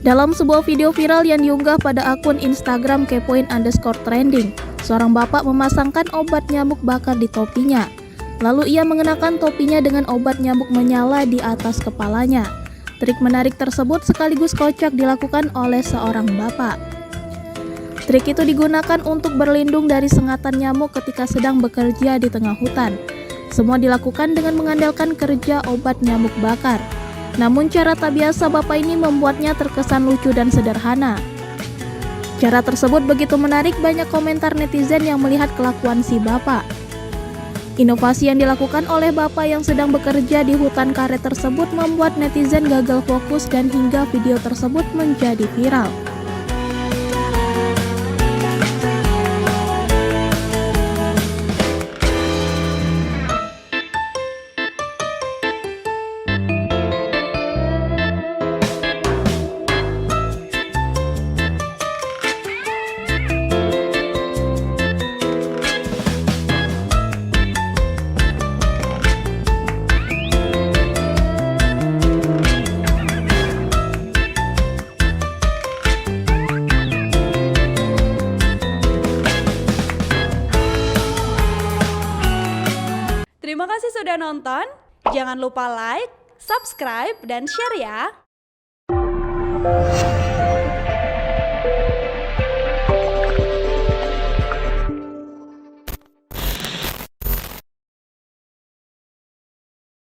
Dalam sebuah video viral yang diunggah pada akun Instagram @kepoin_trending, seorang bapak memasangkan obat nyamuk bakar di topinya. Lalu ia mengenakan topinya dengan obat nyamuk menyala di atas kepalanya. Trik menarik tersebut sekaligus kocak dilakukan oleh seorang bapak. Trik itu digunakan untuk berlindung dari sengatan nyamuk ketika sedang bekerja di tengah hutan. Semua dilakukan dengan mengandalkan kerja obat nyamuk bakar. Namun cara tak biasa bapak ini membuatnya terkesan lucu dan sederhana. Cara tersebut begitu menarik banyak komentar netizen yang melihat kelakuan si bapak. Inovasi yang dilakukan oleh bapak yang sedang bekerja di hutan karet tersebut membuat netizen gagal fokus dan hingga video tersebut menjadi viral. Terima kasih sudah nonton. Jangan lupa like, subscribe, dan share ya.